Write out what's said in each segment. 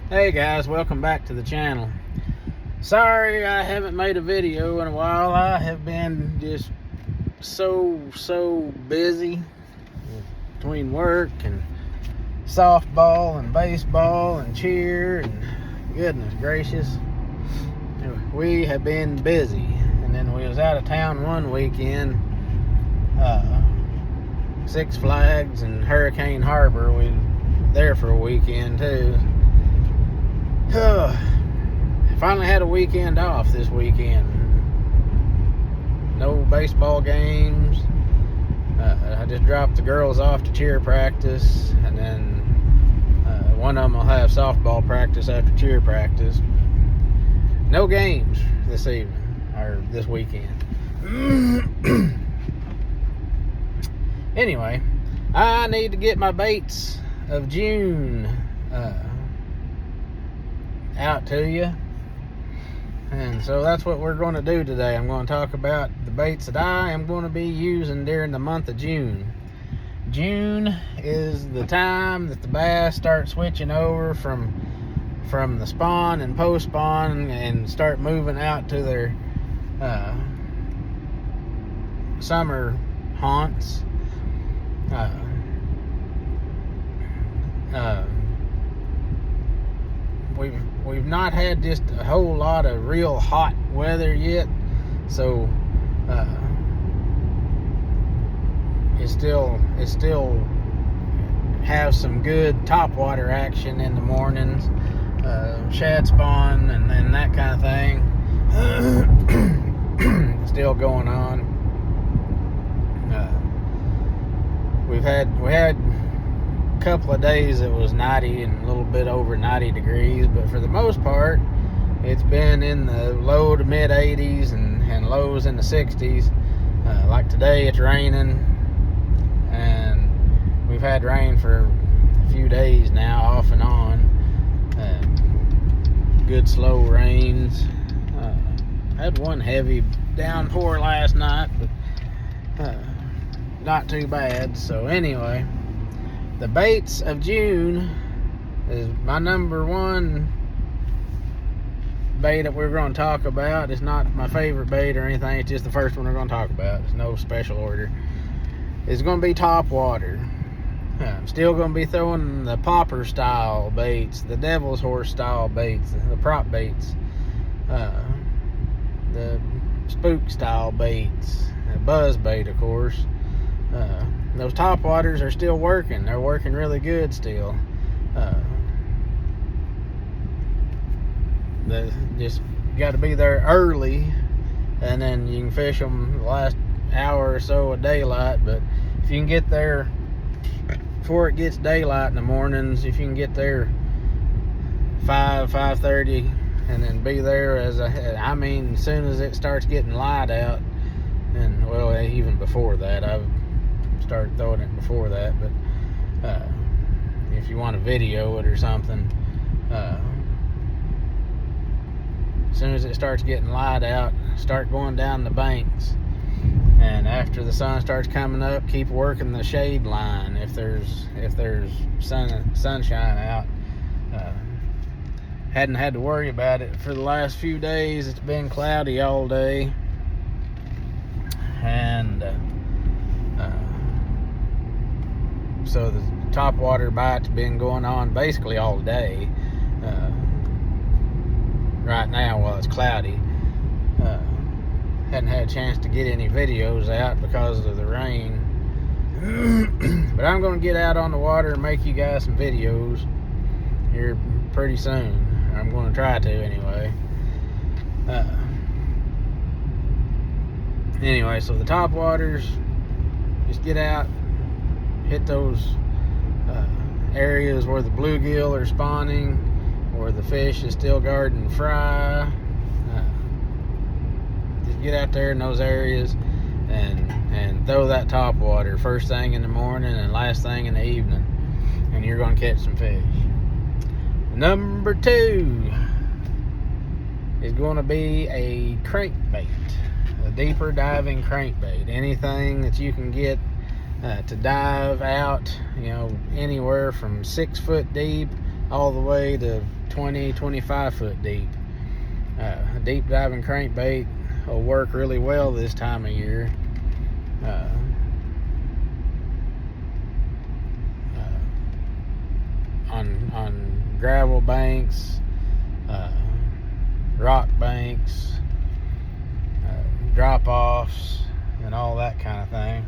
Hey guys, welcome back to the channel. Sorry I haven't made a video in a while. I have been just so busy between work and softball and baseball and cheer and goodness gracious. We have been busy, and then we was out of town one weekend, Six Flags and Hurricane Harbor. We were there for a weekend too. I finally had a weekend off this weekend. No baseball games. I just dropped the girls off to cheer practice, and then one of them will have softball practice after cheer practice. No games this evening, or this weekend. Anyway, I need to get my baits of June out to you, and so that's what we're going to do today. I'm going to talk about the baits that I am going to be using during the month of June. June is the time that the bass start switching over from the spawn and post spawn and start moving out to their summer haunts. We've not had just a whole lot of real hot weather yet, so it still have some good topwater action in the mornings, shad spawn and that kind of thing. Still going on. We had a couple of days it was 90 and a little bit over 90 degrees, but for the most part it's been in the low to mid 80s and lows in the 60s. Like today it's raining, and we've had rain for a few days now, off and on. Good slow rains. Had one heavy downpour last night, but not too bad. So anyway, the baits of June is my number one bait that we're going to talk about. It's not my favorite bait or anything. It's just the first one we're going to talk about. It's no special order. It's going to be topwater. I'm still going to be throwing the popper style baits, the devil's horse style baits, the prop baits, the spook style baits, buzz bait, of course. Those top waters are still working. They're working really good still. They just got to be there early, and then you can fish them the last hour or so of daylight. But if you can get there before it gets daylight in the mornings, if you can get there 5:30, and then be there as soon as it starts getting light out, and well, even before that. I've started throwing it before that, but if you want to video it or something, as soon as it starts getting light out, start going down the banks, and after the sun starts coming up, keep working the shade line if there's sunshine out. Hadn't had to worry about it for the last few days. It's been cloudy all day, and so the topwater bite's been going on basically all day right now while it's cloudy. Hadn't had a chance to get any videos out because of the rain. But I'm going to get out on the water and make you guys some videos here pretty soon. I'm going to try to anyway. Anyway, so the topwaters, just get out, hit those areas where the bluegill are spawning, or the fish is still guarding fry. Just get out there in those areas and throw that topwater first thing in the morning and last thing in the evening, and you're going to catch some fish. Number 2 is going to be a crankbait, a deeper diving crankbait. Anything that you can get to dive out, anywhere from 6 foot deep all the way to 20-25 foot deep. Deep diving crankbait will work really well this time of year. On gravel banks, rock banks, drop-offs, and all that kind of thing.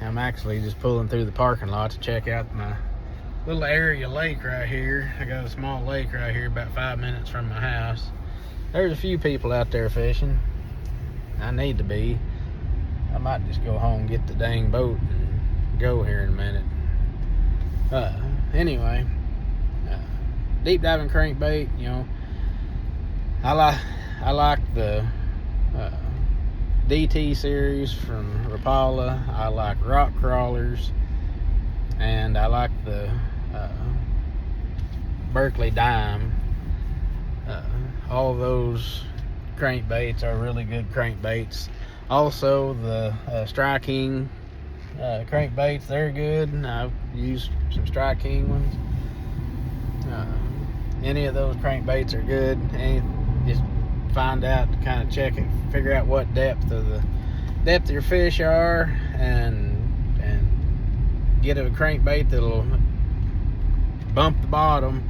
I'm actually just pulling through the parking lot to check out my little area lake right here. I got a small lake right here about 5 minutes from my house. There's a few people out there fishing. I need to be. I might just go home, get the dang boat, and go here in a minute. Anyway, deep diving crankbait, you know, I like the DT series from Rapala. I like rock crawlers, and I like the Berkley Dime. All those crankbaits are really good crankbaits. Also, the Strike King crankbaits, they're good. I've used some Strike King ones. Any of those crankbaits are good. Just find out, kind of check it, figure out what depth your fish are, and get a crankbait that'll bump the bottom.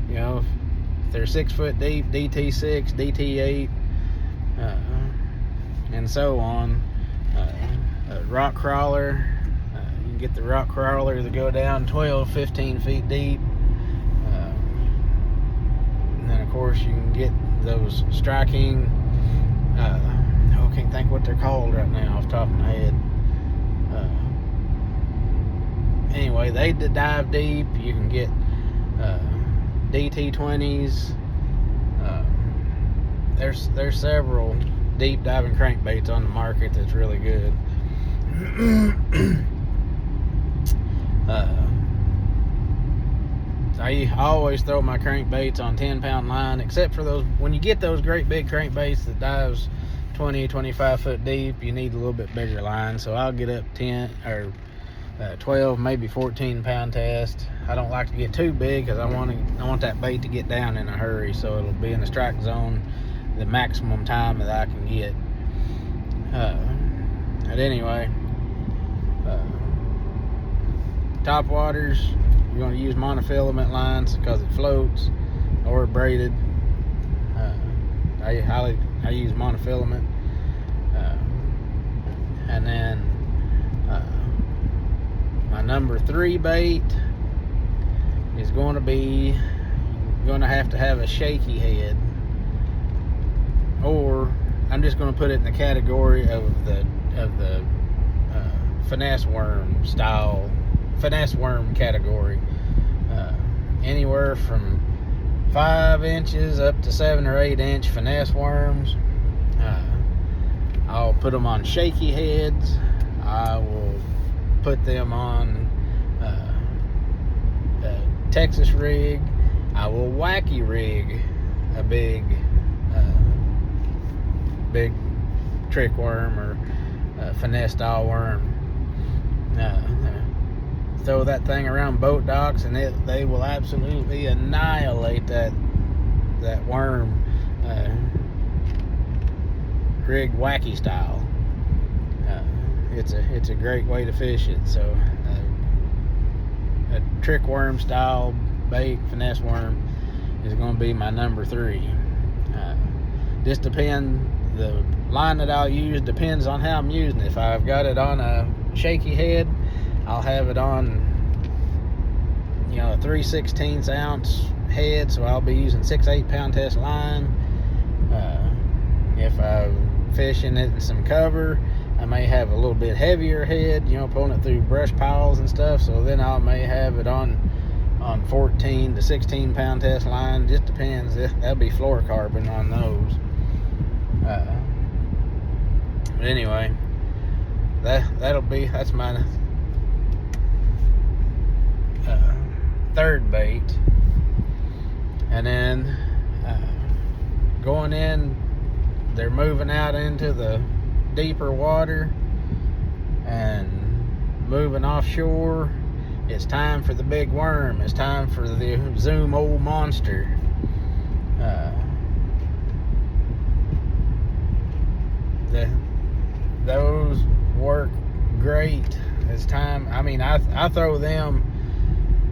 You know, if they're 6 foot deep, DT6, DT8, and so on. A rock crawler, you can get the rock crawler to go down 12-15 feet deep. And then of course you can get those striking, I can't think what they're called right now off the top of my head. Anyway, they dive deep. You can get DT20s. There's several deep diving crankbaits on the market that's really good. I always throw my crankbaits on 10-pound line, except for those, when you get those great big crankbaits that dives 20-25 foot deep, you need a little bit bigger line. So I'll get up 10 or 12, maybe 14-pound test. I don't like to get too big because I want that bait to get down in a hurry, so it'll be in the strike zone the maximum time that I can get. But anyway, top waters, you're going to use monofilament lines because it floats, or braided. I use monofilament. And then my number 3 bait is going to have a shaky head, or I'm just going to put it in the category of the finesse worm style, finesse worm category. Anywhere from 5 inches up to 7 or 8 inch finesse worms. I'll put them on shaky heads. I will put them on a Texas rig. I will wacky rig a big trick worm or finesse style worm. Throw that thing around boat docks, and they will absolutely annihilate that worm, rig wacky style. It's a great way to fish it. So a trick worm style bait, finesse worm, is going to be my number 3. Just the line that I'll use depends on how I'm using it. If I've got it on a shaky head, I'll have it on, you know, a 3/16 ounce head, so I'll be using 6-8 pound test line. If I'm fishing it in some cover, I may have a little bit heavier head, you know, pulling it through brush piles and stuff, so then I may have it on 14 to 16 pound test line. Just depends. That'll be fluorocarbon on those. But anyway, that's my 3rd bait. And then going in, they're moving out into the deeper water and moving offshore. It's time for the big worm. It's time for the Zoom old monster. Those work great. It's time. I mean, I throw them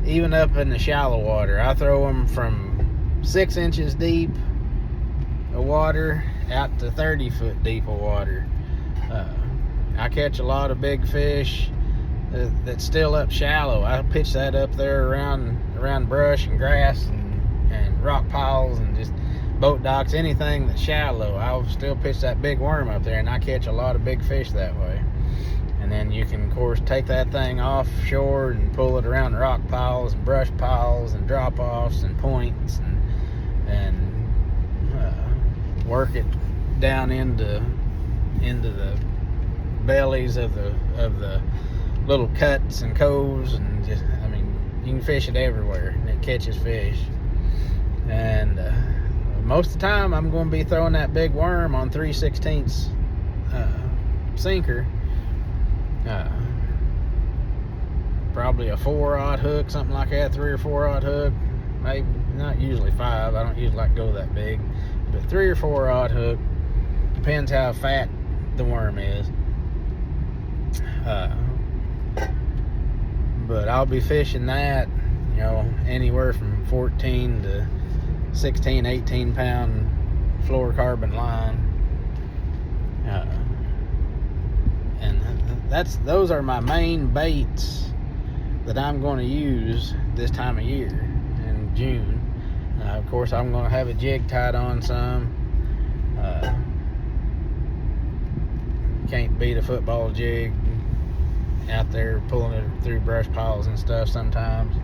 even up in the shallow water. I throw them from 6 inches deep of water out to 30 foot deep of water. I catch a lot of big fish that's still up shallow. I pitch that up there around brush and grass and rock piles and just boat docks, anything that's shallow. I'll still pitch that big worm up there, and I catch a lot of big fish that way. And then you can, of course, take that thing offshore and pull it around rock piles and brush piles and drop-offs and points and work it down into the bellies of the little cuts and coves, and just, I mean, you can fish it everywhere and it catches fish. And most of the time I'm going to be throwing that big worm on 3/16 sinker. Probably a 4-aught hook, something like that, 3 or 4-aught hook, maybe not usually 5. I don't usually like to go that big, but 3 or 4-aught hook, depends how fat the worm is. But I'll be fishing that, anywhere from 14 to 16, 18 pound fluorocarbon line. And those are my main baits that I'm going to use this time of year in June. Of course, I'm going to have a jig tied on some. Can't beat a football jig out there pulling it through brush piles and stuff sometimes.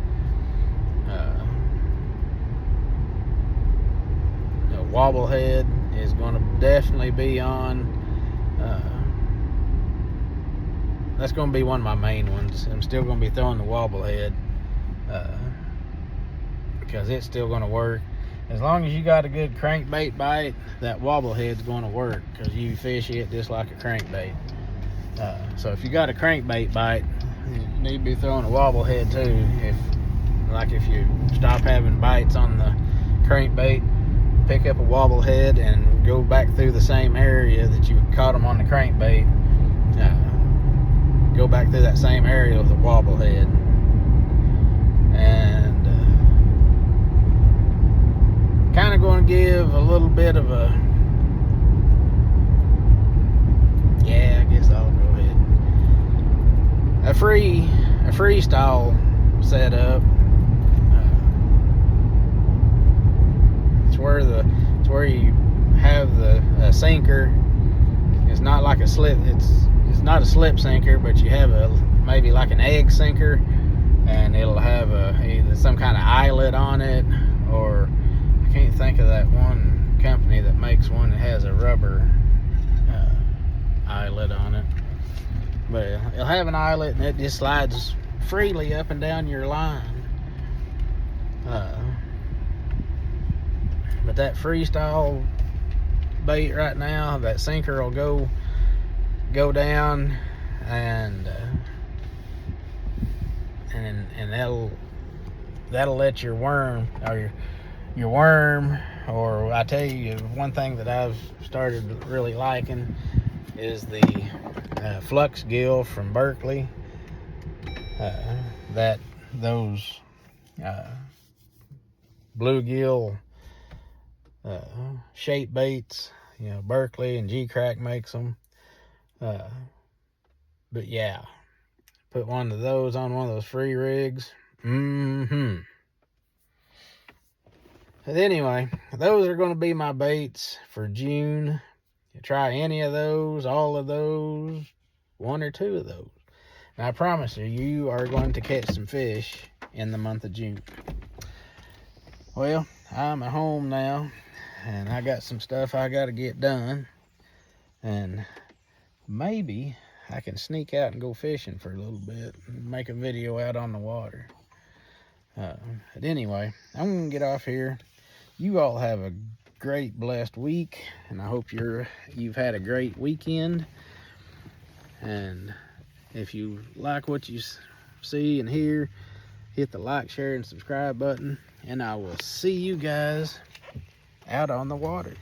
A wobble head is going to definitely be on. That's going to be one of my main ones. I'm still going to be throwing the wobble head because it's still going to work. As long as you got a good crankbait bite, that wobble head's going to work because you fish it just like a crankbait. So if you got a crankbait bite, you need to be throwing a wobble head too. If you stop having bites on the crankbait, pick up a wobble head and go back through the same area that you caught them on the crankbait. Go back through that same area with a wobble head. And kind of going to give a little bit of a, I guess I'll go ahead. A freestyle setup. It's where you have the sinker. It's not like a slip. It's not a slip sinker, but you have maybe like an egg sinker, and it'll have either some kind of eyelet on it, or I can't think of that one company that makes one that has a rubber eyelet on it. But it'll have an eyelet, and it just slides freely up and down your line. But that freestyle bait right now, that sinker will go down, and that'll let your worm, or I tell you, one thing that I've started really liking is the flux gill from Berkley. Those bluegill shape baits, Berkley and G-Crack makes them. But yeah, put one of those on one of those free rigs. But anyway, those are going to be my baits for June. You try any of those, all of those, 1 or 2 of those. And I promise you are going to catch some fish in the month of June. Well, I'm at home now, and I got some stuff I got to get done. And maybe I can sneak out and go fishing for a little bit and make a video out on the water. But anyway, I'm going to get off here. You all have a great, blessed week, and I hope you've had a great weekend. And if you like what you see and hear, hit the like, share, and subscribe button. And I will see you guys out on the water.